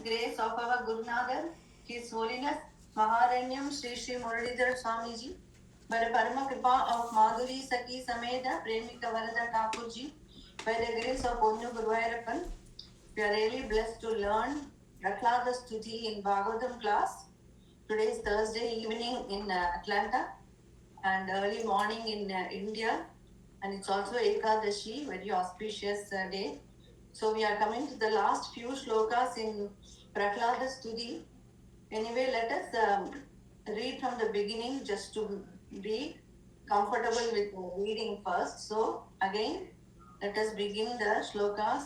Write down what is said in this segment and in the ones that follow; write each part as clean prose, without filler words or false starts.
grace of our Gurunatha, His Holiness Maharanyam Sri Sri Muralidhar Swamiji, by the Parama Kripa of Madhuri Saki Sameda Premika Varada Thakurji, by the grace of Ponnu Guruvayurappan, we are really blessed to learn Prahlada Stuti in Bhagavatam class. Today is Thursday evening in Atlanta and early morning in India, and it's also Ekadashi, very auspicious day. So we are coming to the last few shlokas in Prahlada Stuti. Anyway, let us read from the beginning just to be comfortable with reading first. So again, let us begin the shlokas.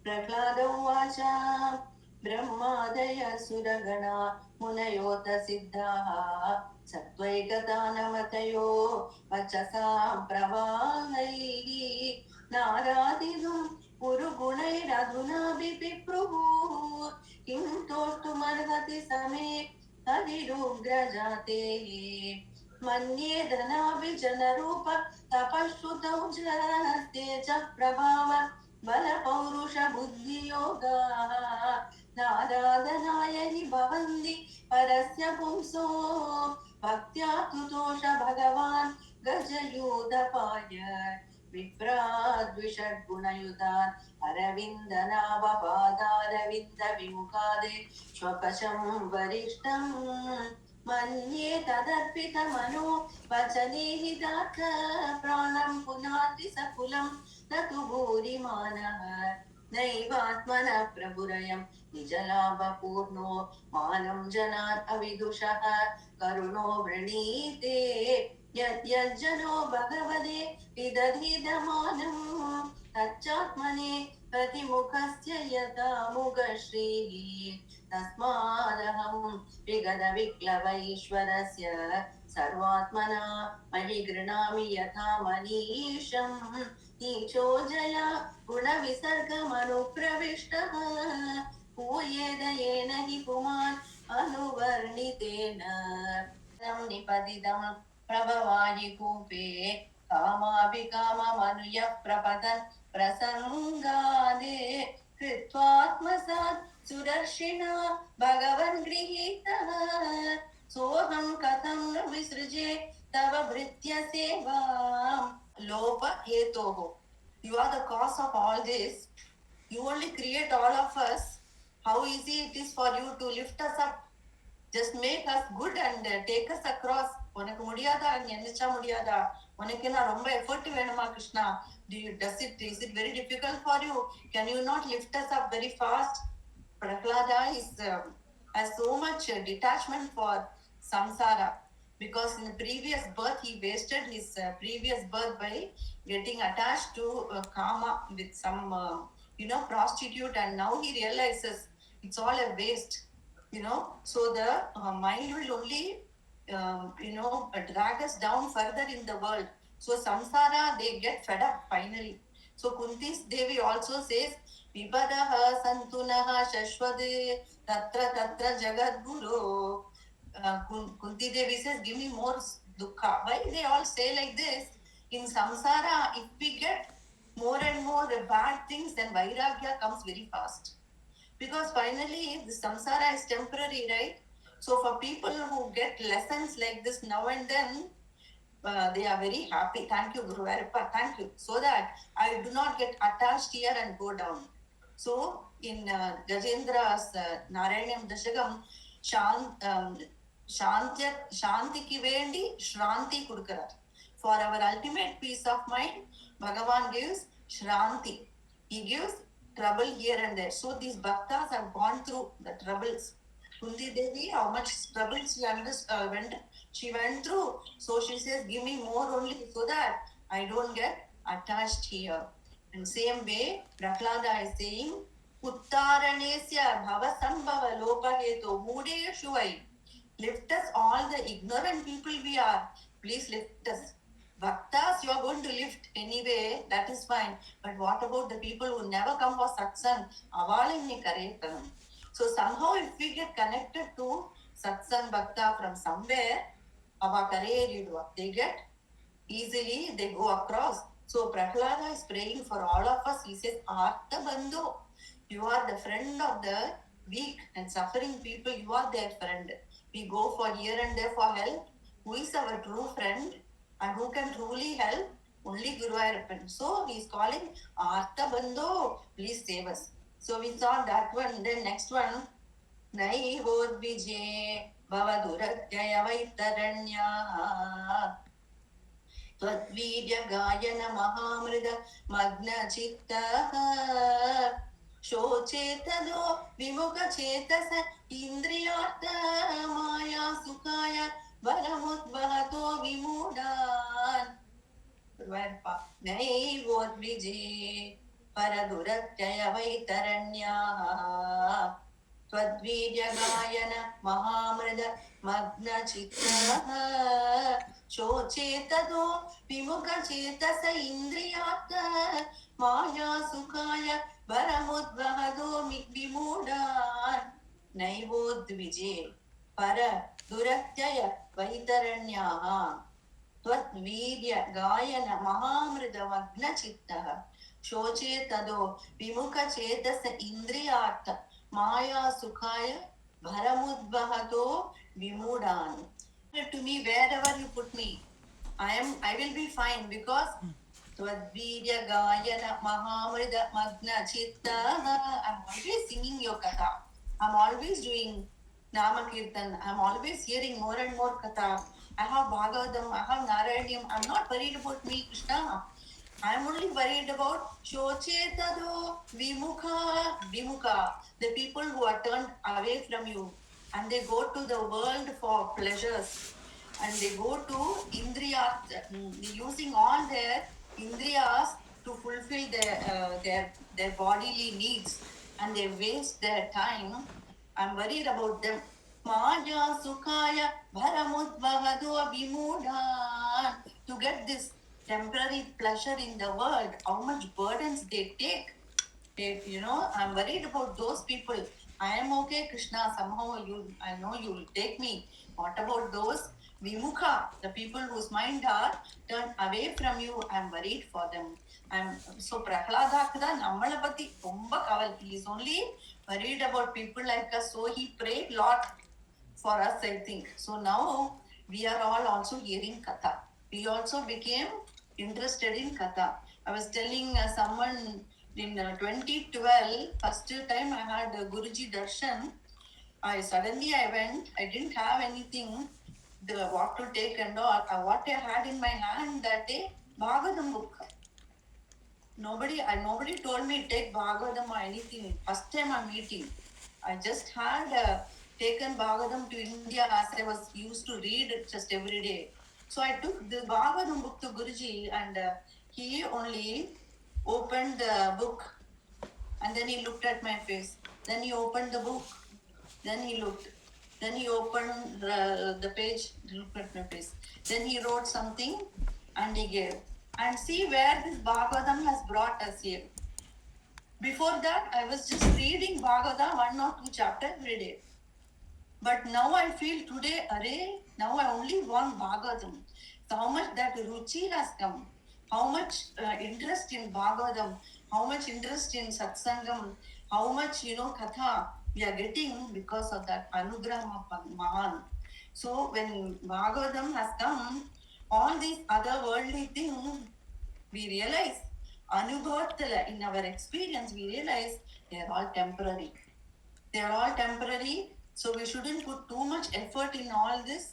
Prahlada Uvacha Brahmadaya Suragana Munayota Siddha Sattvaikatana-matayo vacasā pravāngai nārādidum urugunairadhuna bipipruhu kintostu marhati same harirugrajate manyedana vijanarupa tapashutau jasteja prabhava bala paurusha buddhi yoga nāradhanāya hi bhavandi parasya pumso bhaktya tutosha bhagavan gajayudapaya viprad gunayudan aravindana vapādāravinda vimukāde shvakasham varishtam manye tadarpita mano vacane hidaka pranam punati sakulam natu bhuri manah naivatmana prabhurayam nijalabha purno manam janat avidushah karuno vranite yat yajjano bhagavade vidadhidamanam tachatmane pratimukhasya yata mugashrihi tasmadaham vigada viklava ishvarasya sarvatmana mahigranami yatha manisham नीचो Jaya गुणविसर्गमनुप्रविष्टः पूयेदयेन हि पुमान् अनुवर्णितेन निपतितं प्रभवायि कूपे कामाभिकाममनुयः प्रपतन् प्रसङ्गादे कृत्वात्मसात् सुदर्शिना भगवन् गृहीतः सोऽहं कथं न विसृजे तव भृत्य सेवाम् Lopa hetoho. You are the cause of all this. You only create all of us. How easy it is for you to lift us up. Just make us good and take us across. உனக்கு முடியாதா நினைச்சா முடியாதா உனக்கு நான் ரொம்ப effort வேணுமா Krishna is it very difficult for you? Can you not lift us up very fast? Prahlada has so much detachment for samsara. Because in the previous birth, he wasted his previous birth by getting attached to kama with some, prostitute, and now he realizes it's all a waste, So the mind will only, drag us down further in the world. So samsara, they get fed up finally. So Kunti's Devi also says, Vipadaha santunaha shashvade tatra tatra jagadguru. Kunti Devi says, give me more dukkha. Why they all say like this? In samsara, if we get more and more bad things, then vairagya comes very fast. Because finally, the samsara is temporary, right? So for people who get lessons like this now and then, they are very happy. Thank you, Guru Varapa, thank you. So that I do not get attached here and go down. So in Gajendra's Narayanyam Dashagam, Shantiக்கு வேண்டி Shranti கொடுக்கிறார். For our ultimate peace of mind, Bhagavan gives Shranti. He gives trouble here and there. So these bhaktas have gone through the troubles. Kunti Devi, how much trouble she went through. So she says, give me more only so that I don't get attached here. And same way, Prahlada is saying, Uttaranesya bhavasambhava lopaheto mudeshu vai. Lift us, all the ignorant people we are. Please lift us. Bhaktas, you are going to lift anyway, that is fine. But what about the people who never come for satsang? Avalinni karetanam. So somehow if we get connected to satsang bhakta from somewhere, they get easily, they go across. So Prahlada is praying for all of us. He says, Artha Bandhu, you are the friend of the weak and suffering people, you are their friend. We go for here and there for help. Who is our true friend and who can truly help? Only Guru Ayappan. So he is calling Artha Bandho, please save us. So we saw that one. Then next one, Naivodvije Bhavadurajaya Vaitaranya त्वद्वीर्यगायन महामृद मग्नचित्तः शोचेतदो विमुखचेतस इन्द्रियार्थ माया सुखाय वरमुद्वहतो विमूढान् नैवोद्विजे परदुरत्यय वैतरण्याः त्वद्वीर्यगायन महामृद मग्नचित्तः शोचेतदो विमुखचेतस इन्द्रियार्थ माया सुखाय वरमुद्वहतो विमूढान् नैवोद्विजे पर दुरत्यय वैतरण्याः त्वद्वीर्य गायन महामृद मग्नचित्तः शोचेतदो विमुखचेतस इन्द्रियार्थ माया सुखाय भरमुद्वहतो विमूढान्. To me, wherever you put me, I will be fine because Twadvirya Gayana Mahamrida Magna Chitta. I'm always singing your katha. I'm always doing Nama Kirtan. I'm always hearing more and more katha. I have Bhagavatam, I have Narayaniam. I'm not worried about me, Krishna. I'm only worried about Shochetado Vimukha, the people who are turned away from you and they go to the world for pleasures and they go to Indriyas, using all their Indriyas to fulfill their bodily needs and they waste their time. I'm worried about them. Maya Sukhaya Bharamudvahado Vimudhan, to get this temporary pleasure in the world, how much burdens they take. I'm worried about those people. I am okay, Krishna, somehow I know you will take me. What about those Vimukha, the people whose mind are turned away from you? I am worried for them. So Prahlada nammala patti romba kaval. He is only worried about people like us. So he prayed lot for us, I think. So now we are all also hearing katha. We also became interested in katha. I was telling someone in 2012, first time I had Guruji Darshan. I went, I didn't have anything, what to take and all. What I had in my hand that day, Bhagavatam book. Nobody told me take Bhagavatam or anything. First time I'm meeting. I just had taken Bhagavatam to India as I was used to read it just every day. So I took the Bhagavatam book to Guruji and he only opened the book and then he looked at my face. Then he opened the book. Then he looked. Then he opened the page, looked at my face. Then he wrote something and he gave. And see where this Bhagavatam has brought us here. Before that, I was just reading Bhagavatam 1 or 2 chapters every day. But now I feel today, now I only want Bhagavatam. So how much that ruchi has come, how much interest in Bhagavatam, how much interest in satsangam, how much, katha we are getting because of that anugrama mahan. So when Bhagavatam has come, all these other worldly things, we realize, anubhavatala, in our experience, we realize they are all temporary. They are all temporary. So we shouldn't put too much effort in all this.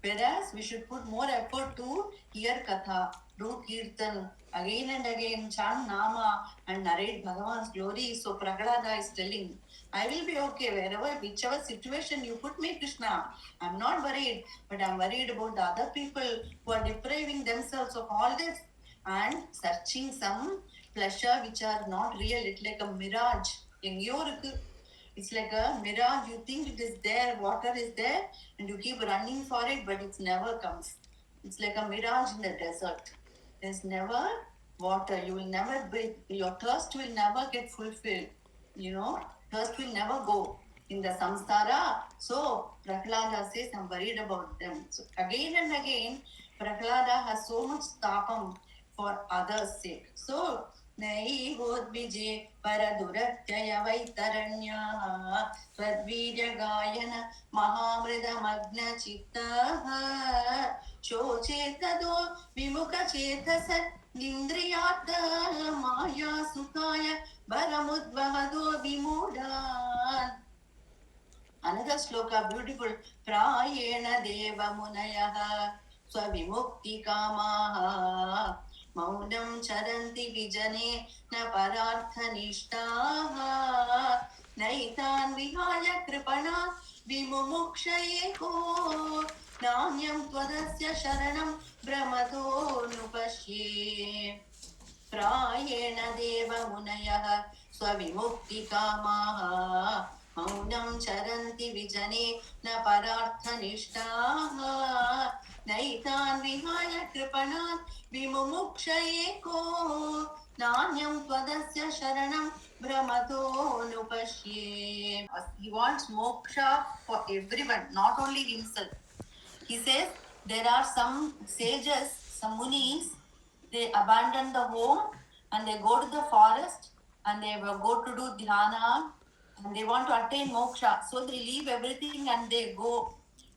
Whereas we should put more effort to hear katha, do kirtan, again and again, chant nama and narrate Bhagavan's glory. So Prahlada is telling, I will be okay wherever, whichever situation you put me, Krishna. I'm not worried, but I'm worried about the other people who are depriving themselves of all this and searching some pleasure which are not real. It's like a mirage. It's like a mirage. You think it is there, water is there, and you keep running for it, but it never comes. It's like a mirage in the desert. There's never water. You will never breathe. Your thirst will never get fulfilled. Thirst will never go in the samsara. So Prahlada says, I'm worried about them. So again and again, Prahlada has so much tapam for others' sake. So नैवोद्विजे परदुरत्यय वैतरण्याः त्वद्वीर्यगायन महामृदमग्नचित्तः शोचेतदो विमुखचेतस इन्द्रियात् माया सुखाय भरमुद्वहदो विमूढान्. Another sloka, beautiful. Prayena deva munayah swavimukti kamaha maunam charanti vijane na parartha nishtaha naitan vihaya kripana vimumukshayeko nānyam tvadasya sharanam brahmato nupashye. Prayena deva munayah swavimukti kamaha maunam charanti vijane na parartha nishtaha naitan vihaya kripanat vimumukshayeko nānyam tvadasya sharanam brahmato nupashye. He wants moksha for everyone, not only himself. He says there are some sages, some munis, they abandon the home and they go to the forest and they go to do dhyana and they want to attain moksha. So they leave everything and they go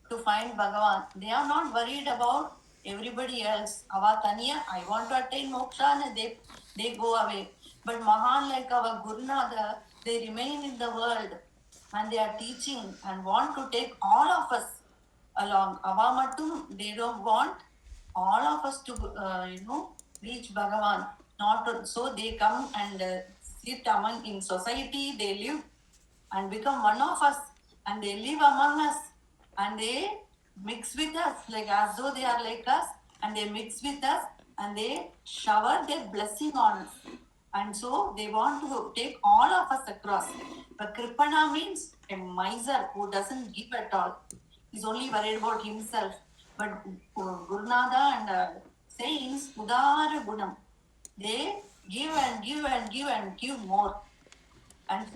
to find Bhagavan. They are not worried about everybody else. Avatanya, I want to attain moksha, and they go away. But Mahan, like our Gurunada, they remain in the world and they are teaching and want to take all of us along. Avamattum, they don't want all of us to, reach Bhagavan. Not to, so they come and sit among in society. They live and become one of us, and they live among us, and they mix with us, like as though they are like us, and they mix with us, and they shower their blessing on us. And so they want to take all of us across. But Kripana means a miser who doesn't give at all. He's only worried about himself. But Gurunada and saints, Udara Gunam, they give and give and give and give more. And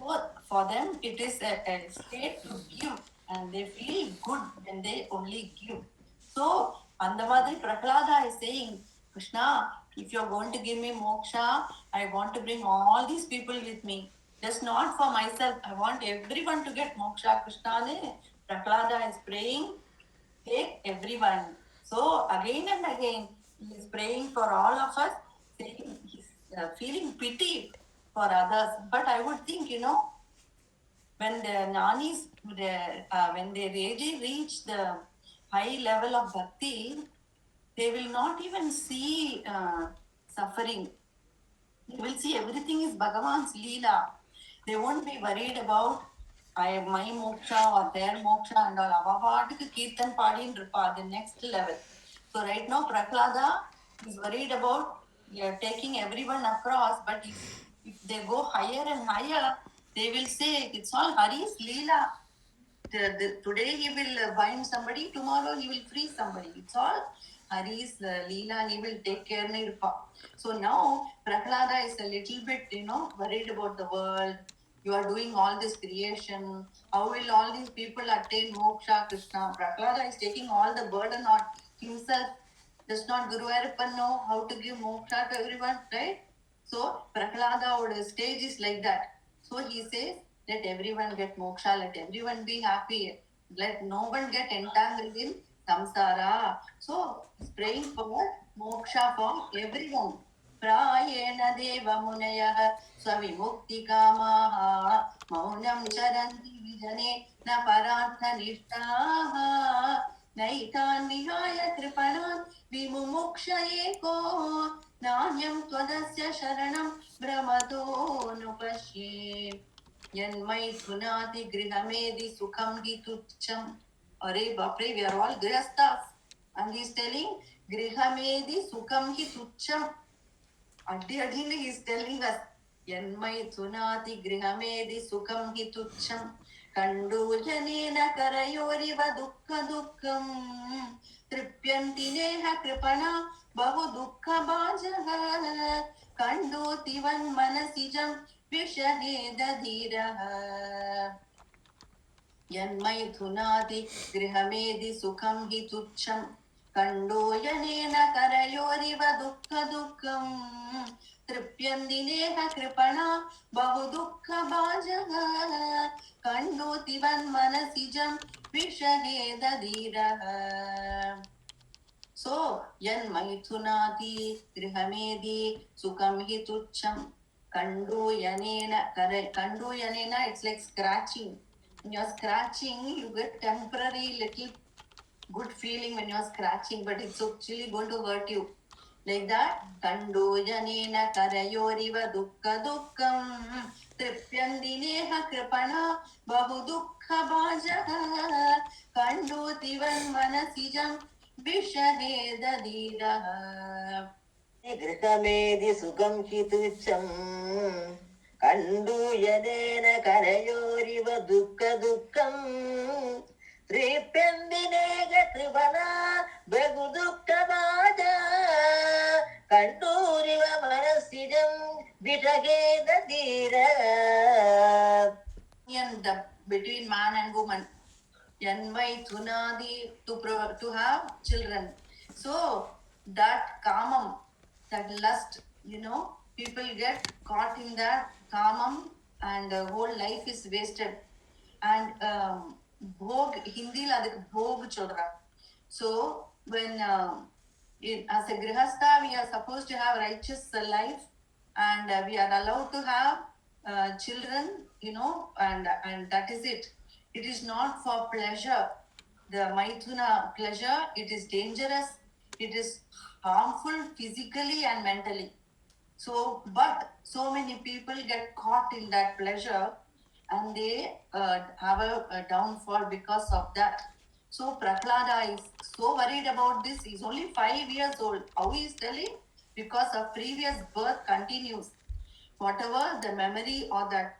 for them, it is a state to give, and they feel good when they only give. So, Andamadri Prahlada is saying, Krishna, if you are going to give me moksha, I want to bring all these people with me. Just not for myself. I want everyone to get moksha. Krishna, Prahlada is praying, take everyone. So, again and again, he is praying for all of us, saying he's feeling pity for others. But I would think, when the Gnanis, when they really reach the high level of bhakti, they will not even see suffering. They will see everything is Bhagavan's Leela. They won't be worried about my moksha or their moksha and all. Avavadika Kirtan Padin Rupa, the next level. So right now Prahlada is worried about taking everyone across, but if they go higher and higher, they will say it's all Hari's Leela. Today he will bind somebody, tomorrow he will free somebody. It's all Hari's Leela, he will take care of. So now Prahlada is a little bit, worried about the world. You are doing all this creation. How will all these people attain moksha, Krishna? Prahlada is taking all the burden on himself. Does not Guru Ayappan know how to give moksha to everyone, right? So Prahlada stage is like that. So he says, let everyone get moksha, let everyone be happy, let no one get entangled in samsara. So he's praying for moksha for everyone. Prayena deva munayah svavimukti kamaha maunam charanti vijane na parartha nishtaha naitan vihaya kripanan vimumukshayeko nānyam tvadasya sharanam brahmato nupashye yanmai thunati grihamedi sukham hi tucham. Are bapre, we are all grihasthas, and he is telling grihamedi sukham hi tucham. Addi he is telling us yanmai thunati grihamedi sukham hi tucham kandujanena karayoriva dukkha dukkam tripyanti neha kripana bahu dukkha bhajah kandoti van manasijam vishaheda dhiraha yanmai thunati grihamedi sukham hi tucham kandoyanena karayoriva dukkha dukkam तृप्यन्दिनेह कृपणा बहुदुःखभाजः कण्डोतिवन्मनसिजं विषहेदधीरः So, yan maithunati grihamedi sukam hi tucham kandu yanena, it's like scratching. When you're scratching, you get temporary little good feeling when you're scratching, but it's actually going to hurt you. Like that, kandu yanena karayoriva dukkha dukkam tripyandineha kripana bahu dukkha bhajaha kandu tivan manasijam विषहेदधीरः गृहमेदि सुखं हि तुच्छं कण्डूयनेन करयोरिव दुःखं त्रिप्यन्दिनेग त्रिभना बहु दुःखभाजा कण्डूरिव मनसिजं विषहेदधीर. And between man and woman, Yanvai Thunadi to have children. So that kamam, that lust, people get caught in that kamam and the whole life is wasted. And bhog, Hindi la bhog chodra. So when as a grihastha, we are supposed to have righteous life and we are allowed to have children, and that is it. It is not for pleasure. The Maithuna pleasure, it is dangerous. It is harmful physically and mentally. So, but so many people get caught in that pleasure and they have a downfall because of that. So, Prahlada is so worried about this. He's only 5 years old. How he is telling? Because of previous birth continues. Whatever the memory or that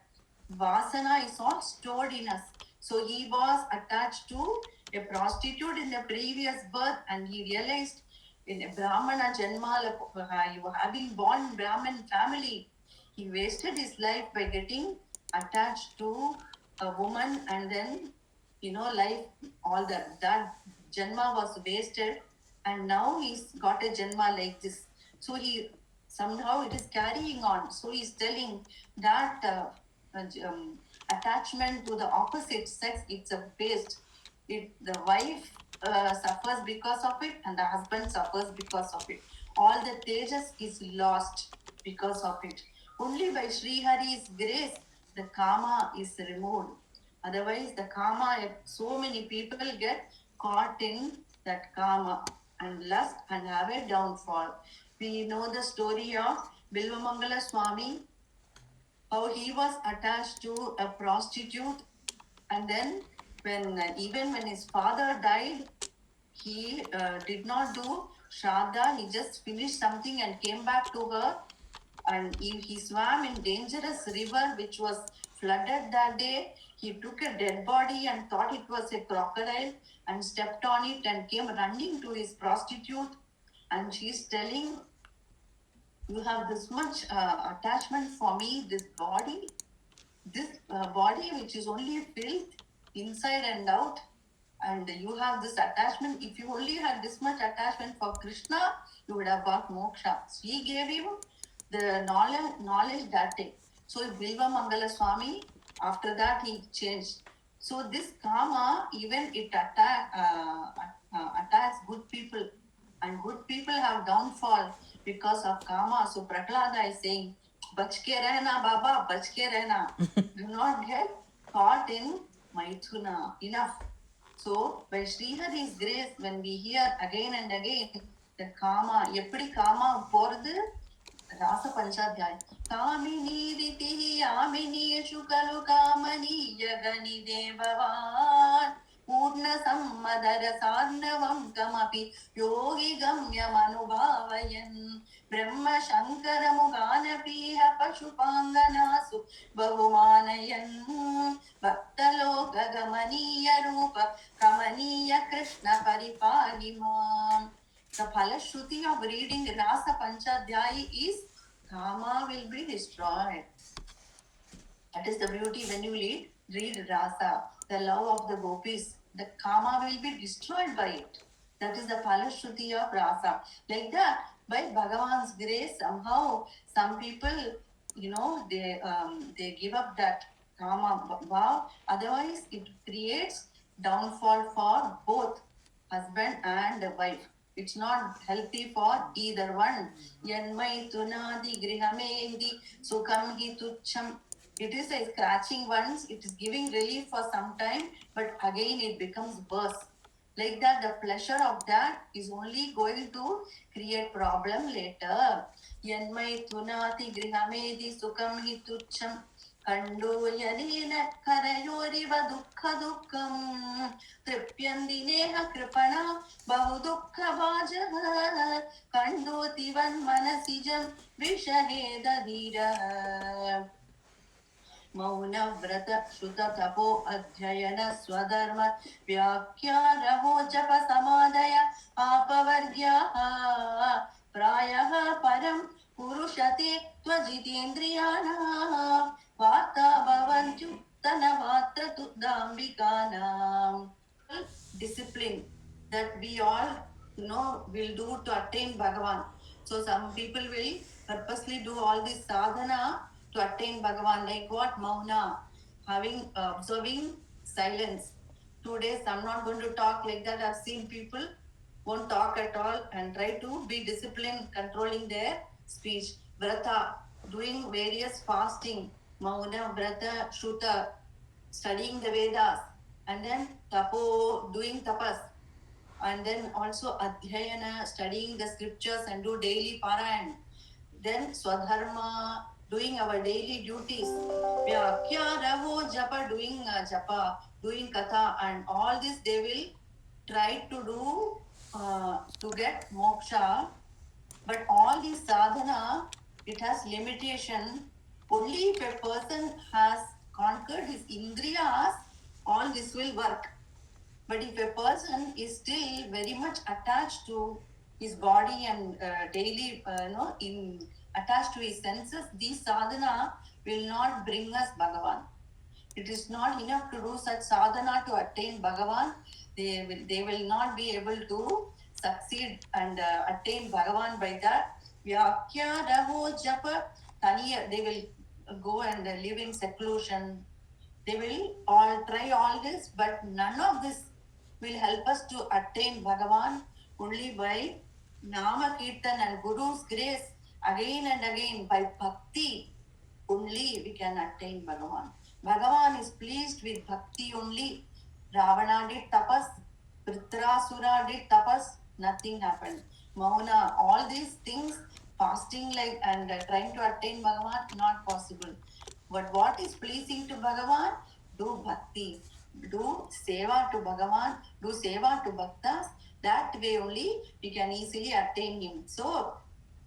vasana is all stored in us. So he was attached to a prostitute in the previous birth and he realized in a Brahmana Janma, having born Brahmin family, he wasted his life by getting attached to a woman and then, life, all that Janma was wasted and now he's got a Janma like this. So somehow it is carrying on. So he's telling that attachment to the opposite sex, it's a waste. The wife suffers because of it and the husband suffers because of it. All the tejas is lost because of it. Only by Sri Hari's grace, the karma is removed. Otherwise, the karma, so many people get caught in that karma and lust and have a downfall. We know the story of Bilvamangala Swami, how he was attached to a prostitute, and then even when his father died, he did not do Shraddha, he just finished something and came back to her, and he swam in dangerous river which was flooded that day. He took a dead body and thought it was a crocodile and stepped on it and came running to his prostitute, and she's telling, you have this much attachment for me, this body which is only filth inside and out, and you have this attachment. If you only had this much attachment for Krishna, you would have got moksha. So he gave him the knowledge that day. So Bilva Mangala Swami, after that he changed. So this karma, even it attacks good people, and good people have downfall because of karma. So Prahlada is saying, bach ke rehna Baba, bach ke rehna. Do not get caught in Maithuna. Enough. So by Sri Hari's grace, when we hear again and again the karma, eppadi karma போறது ராச பஞ்சாத்தியாயம். காமினி ரிதிஹி ஆமினியேஷு கலு காமனீய கணிதே பவான் பூர்ண சம்மதர சார்ணவம் கமபி யோகி கம்யமனுபாவயன் பிரம்ம சங்கர முகானபீஹ பசுபாங்கனாசு பகுமானயன் பக்தலோக கமனீய ரூப கமனீய கிருஷ்ண பரிபாலி மாம். The Phalashruti of reading Rasa Panchadhyayi is Kama will be destroyed. That is the beauty when you read Rasa, the love of the gopis. The Kama will be destroyed by it. That is the Palashruti of rasa. Like that, by Bhagavan's grace, somehow some people, they give up that kama bhav. Otherwise, it creates downfall for both husband and wife. It's not healthy for either one. Yanmai tunadi grihamedi sukam hi tucham. It is a scratching once, it is giving relief for some time, but again it becomes worse. Like that, the pleasure of that is only going to create problem later. Yanmai tunati grihamedi sukam hi tucham. ಕಂಡೋಯನೇನ ಕರಯೋರಿವ ದುಃಖ ದುಃಖಂ ತೃಪ್ಯಂದಿನೇಹ ಕೃಪಣ ಬಹು ದುಃಖ ಭಾಜ ಕಂಡೋತಿವನ್ ಮನಸಿಜಂ ವಿಷಹೇದ ಧೀರ ಮೌನ ವ್ರತ ಶ್ರುತ ತಪೋ ಅಧ್ಯಯನ ಸ್ವಧರ್ಮ ವ್ಯಾಖ್ಯಾರಹೋ ಜಪ ಸಮಾದಯ ಆಪವರ್ಗ್ಯ ಪ್ರಾಯಃ ಪರಂ ಪುರುಷತೆ ತ್ವಜಿತೇಂದ್ರಿಯಾಣಾಂ ವಾರ್ತಾ ಭವಂತ್ಯುತ್ತನ ಮಾತ್ರ ತುದಾಂಬಿಕಾನಾಂ. Discipline that we all will do to attain Bhagavan. So some people will purposely do all this sadhana to attain Bhagavan, like what? Mauna, observing silence. 2 days I'm not going to talk, like that. I've seen people won't talk at all and try to be disciplined, controlling their speech. Vrata, doing various fasting. Mauna, vrata, shruta, studying the Vedas. And then tapo, doing tapas. And then also adhyayana, studying the scriptures and do daily parayan. Then swadharma, doing our daily duties. Vyakyaraho japa, doing japa, doing katha, and all this they will try to do to get moksha. But all this sadhana, it has limitation. Only if a person has conquered his indriyas, all this will work. But if a person is still very much attached to his body and daily, attached to his senses, this sadhana will not bring us Bhagavan. It is not enough to do such sadhana to attain Bhagavan. They will not be able to succeed and attain Bhagavan by that. Vyakyaraho japa taniya, they will go and live in seclusion. They will all try all this, but none of this will help us to attain Bhagavan. Only by Nama Kirtan and Guru's grace, again and again, by bhakti, only we can attain Bhagavan. Bhagavan is pleased with bhakti only. Ravana did tapas, Vritrasura did tapas, nothing happened. Mauna, all these things, fasting like and trying to attain Bhagavan, not possible. But what is pleasing to Bhagavan? Do bhakti, do seva to Bhagavan, do seva to bhaktas. That way only we can easily attain him. So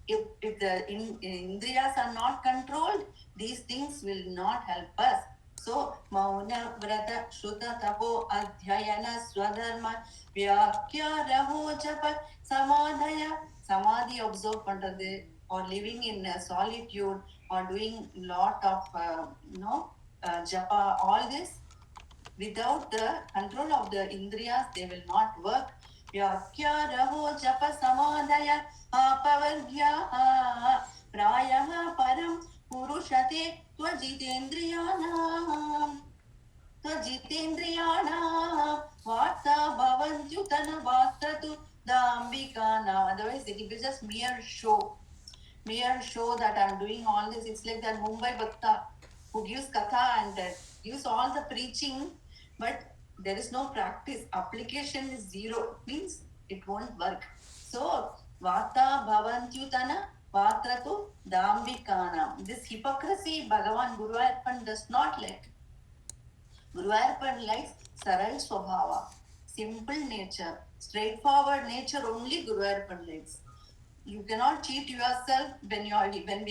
if the indriyas are not controlled, these things will not help us. So mauna vrata shruta tapo adhyayana swadharma vyakyaraho japa samadhaya. Samadhi observe பண்றது, or living in solitude, or doing lot of japa, all this without the control of the indriyas, they will not work. Vyakyaraho japa samadhaya apavargya prayah param purushate tvajitendriyanam varta bhavantyutana vastratu dāmbikāna. Otherwise it will be just mere show that I'm doing all this. It's like that Mumbai Bhakta who gives katha and gives all the preaching, but there is no practice. Application is zero, means it won't work. So vata bhavantyutana vatratu dāmbikāna. This hypocrisy Bhagavan Guruvayappan does not like. Guruvayappan likes saral swabhava, simple nature, straightforward nature only Guruvayappan likes. You cannot cheat yourself. When we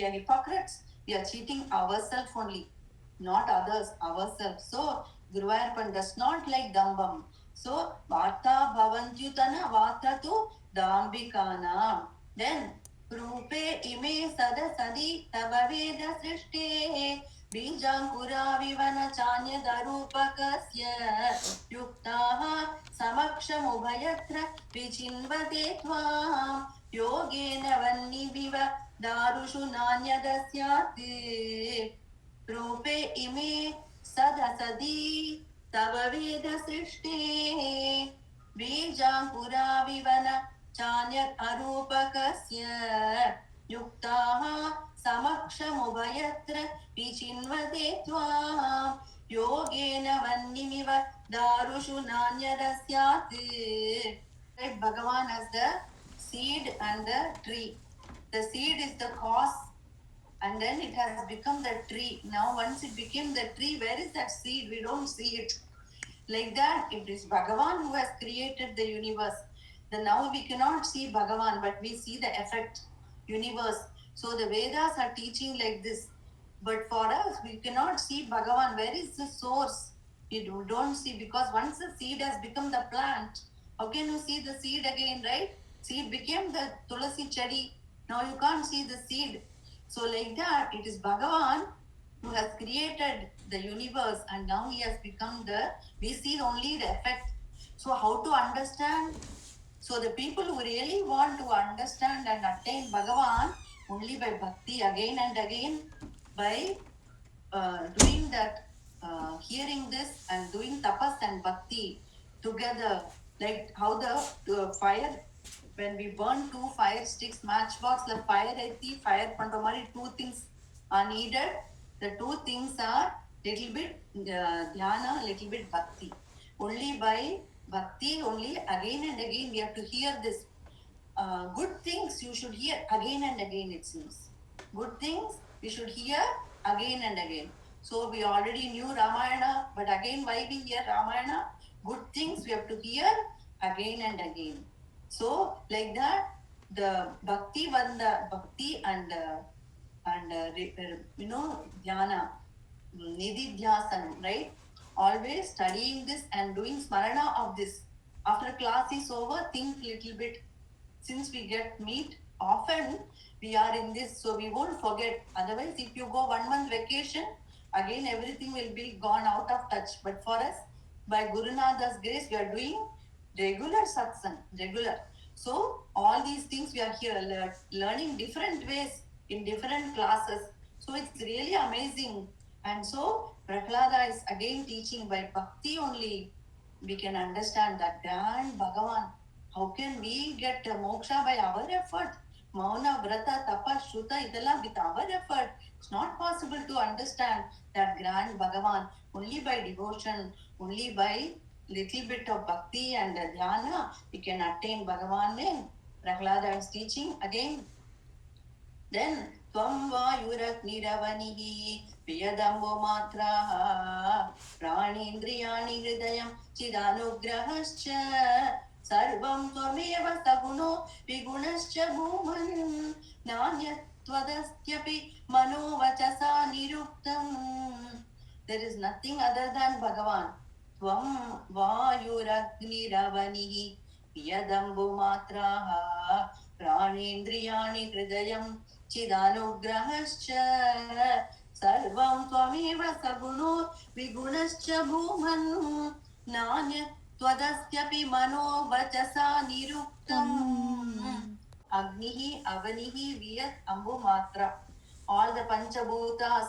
are hypocrites, we are cheating ourselves only, not others, ourselves. So Guruvayappan does not like dambam. So varta bhavantyutana vatratu dāmbikāna. Then rūpe ime sad-asatī tava veda-sṛṣṭe bījāṅkurāv cānyad arūpakasya yuktāḥ samakṣam ubhayatra vichinvate tvaṁ yogena varṇiviva dāruṣu nānyataḥ rūpe ime sad-asatī tava veda-sṛṣṭe bījāṅkurāv cānyad arūpakasya yuktāḥ samakṣam ubhayatra vichinvate tvaṁ yogena varṇimiva dāruṣu nānyataḥ. Bhagavan as the seed and the tree. The seed is the cause, and then it has become the tree. Now once it became the tree, where is that seed? We don't see it. Like that, it is Bhagavan who has created the universe. Then now we cannot see Bhagavan, but we see the effect, universe. So the Vedas are teaching like this. But for us, we cannot see Bhagavan. Where is the source? You don't see, because once the seed has become the plant, how can you see the seed again, right? Seed became the tulasi chadi. Now you can't see the seed. So like that, it is Bhagavan who has created the universe, and now he has become we see only the effect. So how to understand? So the people who really want to understand and attain Bhagavan, only by bhakti, again and again, by doing that, hearing this and doing tapas and bhakti together, like how the fire, when we burn 2 fire sticks, matchbox, the fire fire pandamari, 2 things are needed. The 2 things are little bit dhyana, little bit bhakti. Only by bhakti, only again and again we have to hear this. Good things you should hear again and again, it seems. Good things we should hear again and again. So we already knew Ramayana, but again why we hear Ramayana? Good things we have to hear again and again. So like that, the bhakti and dhyana, nididhyasan, right? Always studying this and doing smarana of this. After class is over, think little bit. Since we get meet often, we are in this, so we won't forget. Otherwise, if you go 1 month vacation, again everything will be gone out of touch. But for us, by Gurunada's grace, we are doing regular satsang, regular. So all these things we are here learning different ways in different classes. So it's really amazing. And so Prahlada is again teaching by bhakti only we can understand that grand Bhagavan. How can we get moksha by our effort? Mauna, Vrata, Tapa, Shruta, idella with our effort. It's not possible to understand that grand Bhagavan only by devotion, only by little bit of bhakti and dhyana, we can attain Bhagavan name. Prahlada is teaching again. Then, tvaṁ vāyuragniravanihi piyadambo-matraha pranindriyani hridayam chidanugrahascha sarvam tvameva saguno vigunascha bhuman nānyataḥ mano-vacasā niruktam. There is nothing other than Bhagavan. Tvam vāyuragniravanihi piyadambo-matraha pranindriyani hridayam chidanugrahascha sarvam tvameva saguno vigunascha bhuman nānyataḥ mano-vacasā niruktam. Agnihi, Avanihi, Viyat, Ambu, Matra. All the Panchabhutas,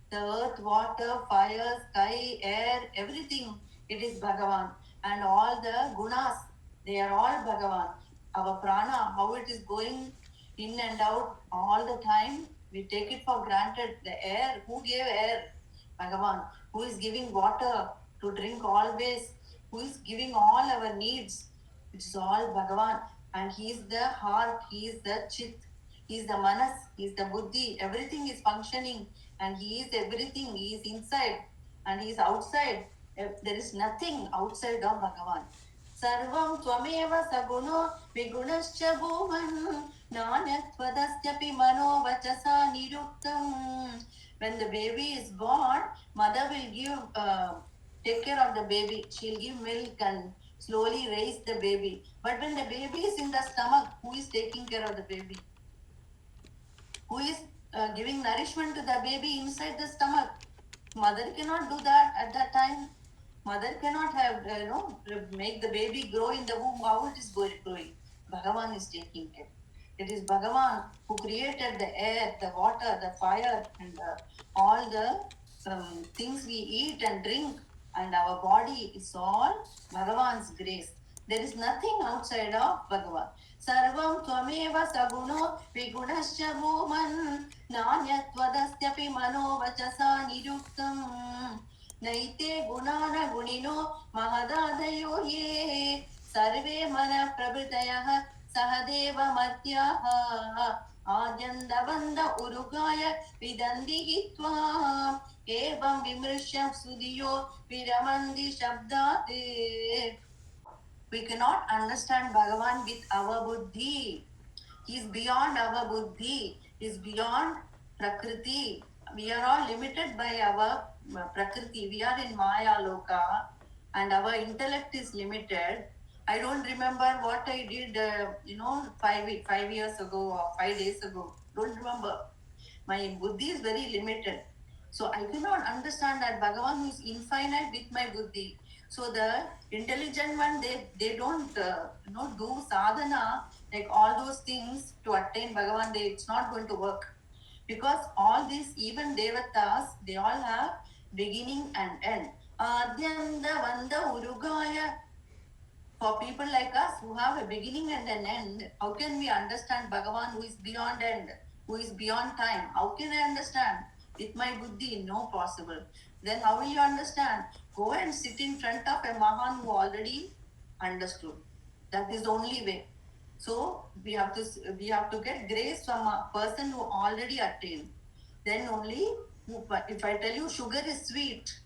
the earth, water, fire, sky, air, everything, it is Bhagavan. And all the gunas, they are all Bhagavan. Our prana, how it is going in and out all the time, we take it for granted. The air, who gave air? Bhagavan. Who is giving water to drink always? Who is giving all our needs? It is all Bhagavan. And he is the heart, he is the chit, he is the manas, he is the buddhi. Everything is functioning, and he is everything. He is inside and he is outside. There is nothing outside of Bhagavan. Sarvam tvameva saguno vigunascha bhuman nānyataḥ mano-vacasā niruktam. When the baby is born, mother will take care of the baby. She'll give milk and slowly raise the baby. But when the baby is in the stomach, who is taking care of the baby? Who is giving nourishment to the baby inside the stomach. Mother cannot do that at that time. Mother cannot have, make the baby grow in the womb. How it is growing? Bhagavan is taking care. It is Bhagavan who created the air, the water, the fire, and all the things we eat and drink, and our body is all Bhagavan's grace. There is nothing outside of Bhagavan. Sarvam tvameva saguno viguṇascha bhuman nānyatvadas-tyapi mano-vacasā niruktam naite gunana gunino mahad-ādayo ye sarve mana prabhritayah sahadeva-martyāḥ ādy-antavanta urugāya vidanti tvaṁ evam vimrishyam sudiyo viramandi shabdāte. We cannot understand Bhagavan with our buddhi. He is beyond our buddhi. He is beyond prakriti. We are all limited by our prakriti. We are in Maya Loka and our intellect is limited. I don't remember what I did, 5 years ago or 5 days ago. Don't remember. My buddhi is very limited. So I cannot understand that Bhagavan is infinite with my buddhi. So the intelligent one, they don't do sadhana, like all those things to attain Bhagavan. It's not going to work, because all these, even devatas, they all have beginning and end. Ādy-antavanta urugāya. For people like us who have a beginning and an end, how can we understand Bhagavan who is beyond end, who is beyond time? How can I understand? With my buddhi, no possible. Then how will you understand? Go and sit in front of a Mahan who already understood. That is the only way. So we have to get grace from a person who already attained. Then only, if I tell you sugar is sweet,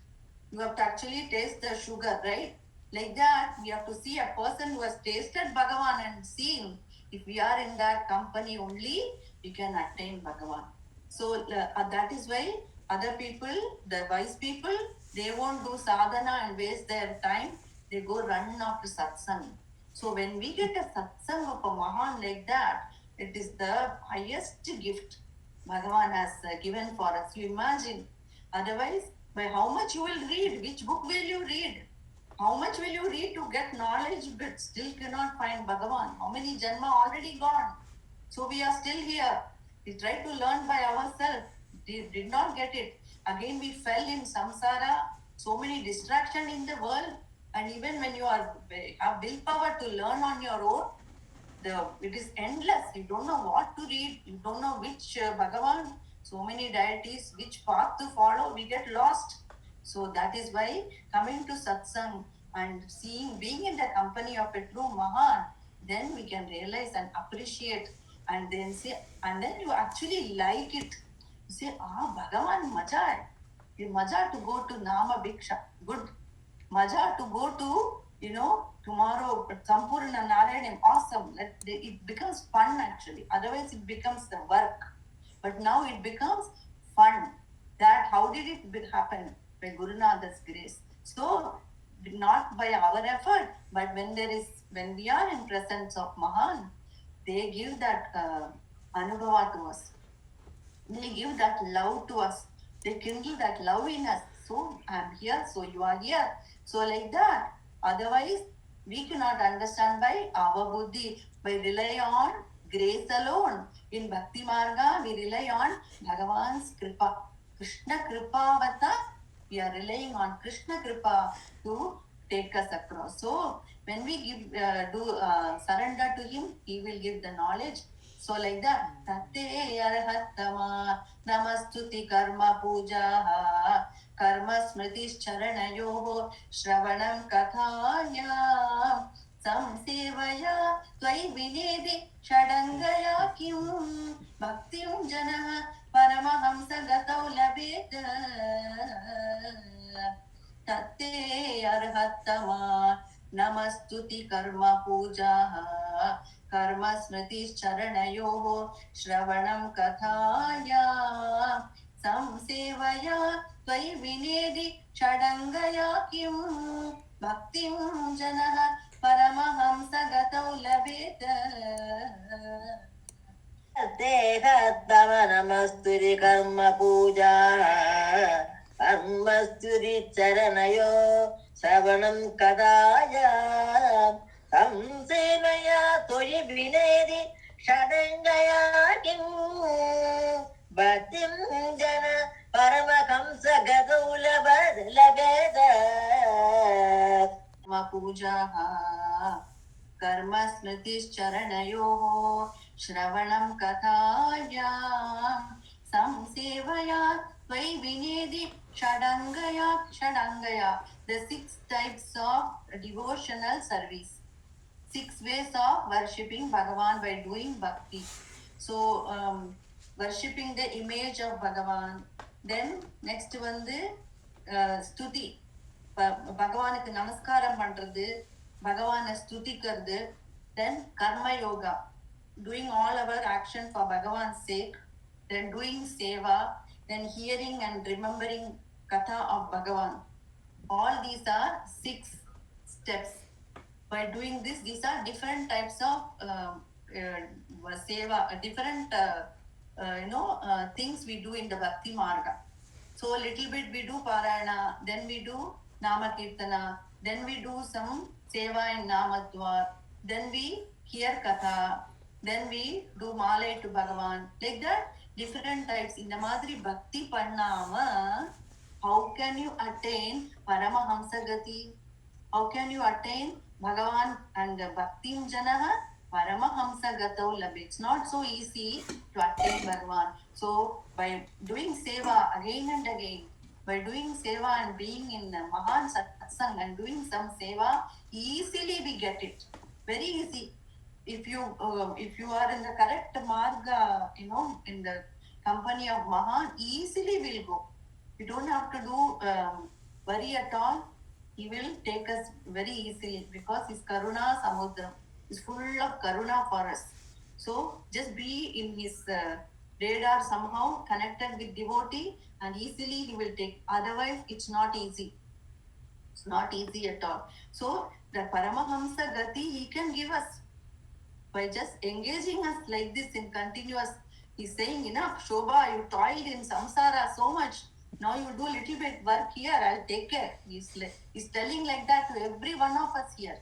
you have to actually taste the sugar, right? Like that, we have to see a person who has tasted Bhagavan and seen. If we are in that company only, we can attain Bhagavan. So that is why other people, the wise people, they won't do sadhana and waste their time. They go run after satsang. So when we get a satsang of a Mahan like that, it is the highest gift Bhagavan has given for us. You imagine. Otherwise, by how much you will read, which book will you read? How much will you read to get knowledge but still cannot find Bhagavan? How many janma already gone? So we are still here. We tried to learn by ourselves. We did not get it. Again we fell in samsara. So many distractions in the world. And even when you have willpower to learn on your own, it is endless. You don't know what to read. You don't know which Bhagavan. So many deities, which path to follow. We get lost. So that is why coming to satsang and being in the company of a true Mahan, then we can realize and appreciate, and then say, and then you actually like it. You say, Bhagavan maja hai. Maja to go to Nama Bhiksha. Good. Maja to go to, tomorrow, Sampurna Narayanam. Awesome. It becomes fun actually. Otherwise it becomes the work. But now it becomes fun. That how did it happen? By Gurunada's grace. So not by our effort, but when we are in presence of Mahan, they give that anubhava to us. They give that love to us. They kindle that love in us. So I am here, so you are here. So like that. Otherwise, we cannot understand by our buddhi, by rely on grace alone. In Bhakti Marga, we rely on Bhagavan's Kripa. Krishna Kripavata, we are relying on Krishna Kripa to take us across. So when we surrender to him, he will give the knowledge. So like that, tate arhatama stuti-karma-pūjāḥ karma-smriti-charanayoho śravanam kathāya samsevaya tvai vinedi ṣaḍ-aṅgayā kim bhaktim janah paramahaṁsa-gatau labet tate arhatama stuti-karma-pūjāḥ karma-smriti-charanayoho śravanam kathāya samsevaya tvai vinedi ṣaḍ-aṅgayā kim bhaktim janah paramahaṁsa-gatau labet. तव नमस्तुति-कर्म-पूजाः कर्मस्तुति-चरणयो श्रवणं कदाय तं सेवया त्वयि विनेदि षडङ्गया किं भक्तिं जन परमहंस-gatau लभेद पूजाः कर्म स्मृतिश्चरणयोः श्रवणं कथायां संसेवया त्वयि विनेदि षडङ्गया. The 6 types of devotional service, 6 ways of worshipping Bhagavan by doing bhakti. So worshipping the image of Bhagavan. Then next வந்து stuti, பகவானுக்கு நமஸ்காரம் பண்றது, பகவானை ஸ்துதிக்கிறது. Then karma yoga, doing all our action for Bhagavan's sake. Then doing seva, then hearing and remembering katha of Bhagavan. All these are 6 steps. By doing this, these are different types of seva, different things we do in the bhakti marga. So a little bit we do parayana, then we do nama kirtana, then we do some seva in namadwar, then we hear katha, then we do malai to Bhagavan. Like that, different types. In the madri bhakti pannama, how can you attain paramahaṁsa-gati? How can you attain Bhagavan and bhaktim janaha paramahaṁsa-gatau labhe? It's not so easy to attain Bhagavan. So by doing seva again and again, by doing seva and being in mahan satsang and doing some seva, easily we get it. Very easy. If you are in the correct marga, in the company of Mahan, easily will go. You don't have to do worry at all. He will take us very easily because his karuna samudra is full of karuna for us. So just be in his radar somehow, connected with devotee, and easily he will take. Otherwise, it's not easy. It's not easy at all. So the paramahaṁsa-gati he can give us by just engaging us like this in continuous. He's saying, enough, Shobha, you toiled in samsara so much. Now you do little bit work here, I'll take care. He's telling like that to every one of us here.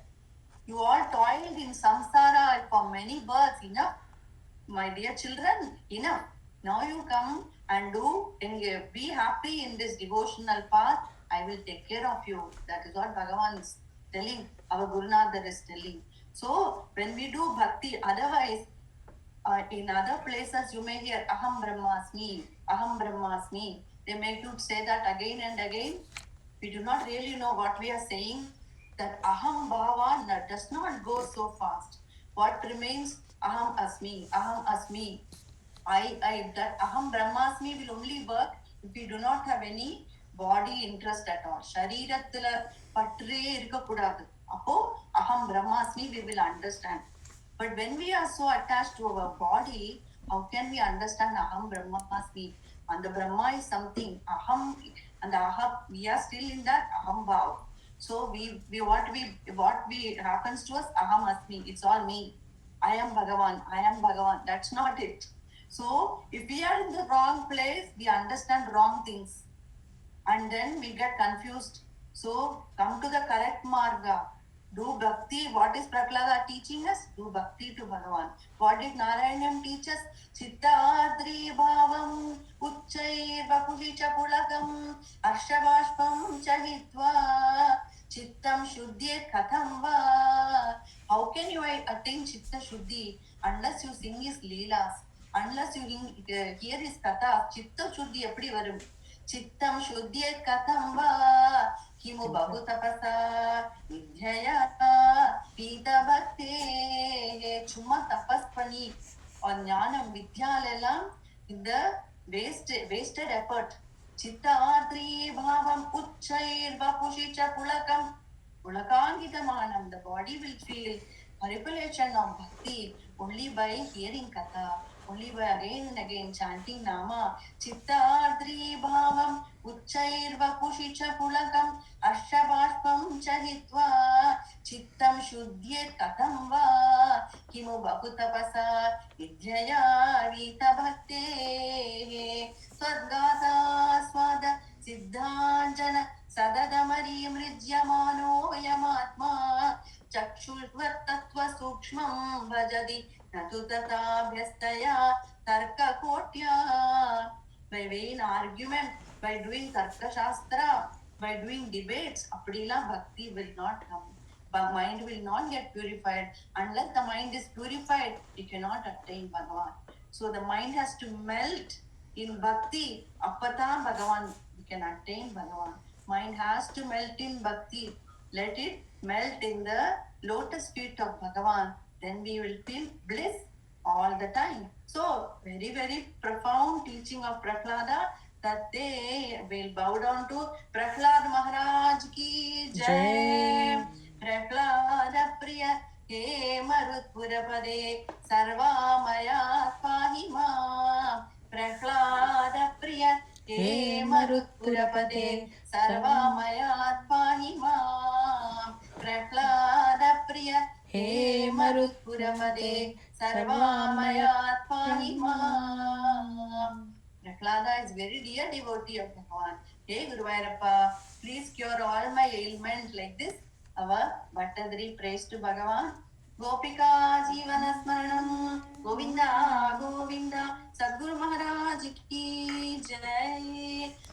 You all toiled in samsara for many births. Enough, my dear children, enough. Now you come and be happy in this devotional path. I will take care of you. That is what Bhagavan is telling. Our Gurunatha is telling. So when we do bhakti, otherwise, in other places you may hear aham brahmasmi, aham brahmasmi. They make you say that again and again. We do not really know what we are saying. That aham bhava does not go so fast. What remains? Aham asmi, aham asmi. That aham brahmasmi will only work if we do not have any body interest at all. Sharirathila patre irukka kudadu. Appo aham brahmasmi we will understand. But when we are so attached to our body, how can we understand aham brahmasmi? And the Brahma is something. Aham and aham, we are still in that aham bhav. So what happens to us? Aham asmi. It's all me. I am Bhagavan. I am Bhagavan. That's not it. So if we are in the wrong place, we understand wrong things, and then we get confused. So come to the correct marga. Do bhakti. What is Prahlada teaching us? Do bhakti to Bhagavan. What did Narayanam teach us? Chitta-ādri bhavam uccai-vapuhi-ca pulakam arshavashpam chahitva chittam shuddhyet katham va. How can you attain chitta shuddhi unless you sing his leelas, unless you hear his katha? Chitta shuddhi eppadi varum? Chittam shuddhyet katham va kimu bahu tapasa vidhyaya pita bhakti. Chumma tapas pani or jnanam vidyalelam in the wasted effort. Chitta-ādri bhavam uccai-vapuhi-ca pulakam pulakāṅgitamanam. The body will feel manipulation of bhakti only by hearing katha, only by again and again chanting nama. Chitta-ādri bhavam uccai-vapuhi-ca pulakam arshavashpam chahitva chittam shuddhyet katham va kimu bahutapasa idhyaya vita-bhakte swadgata swada siddhanjana sadadamari mridyamano yamatma चक्षुर्वत्तत्व सूक्ष्मं भजति न तु तथाभ्यस्तया तर्ककोट्या. By vain argument, by doing tarka shastra, by doing debates, appadila bhakti will not come. But mind will not get purified. Unless the mind is purified, you cannot attain Bhagavan. So the mind has to melt in bhakti. Appatha Bhagavan, you can attain Bhagavan. Mind has to melt in bhakti. Let it melt in the lotus feet of Bhagavan. Then we will feel bliss all the time. So, very, very profound teaching of Prahlada that they will bow down to Prahlada Maharaj ki jai. Prahlada priya he marutpurapade sarvamaya pahi ma. Prahlada priya he marutpurapade sarvamaya pahi ma. Prahlada priya he marutpurapade sarvamaya pahi ma. Prahlada is very dear devotee of Bhagavan. Hey Guruvayurappa, please cure all my ailments like this. Our Bhattadri prays to Bhagavan. Gopika Jeevana Smaranam Govinda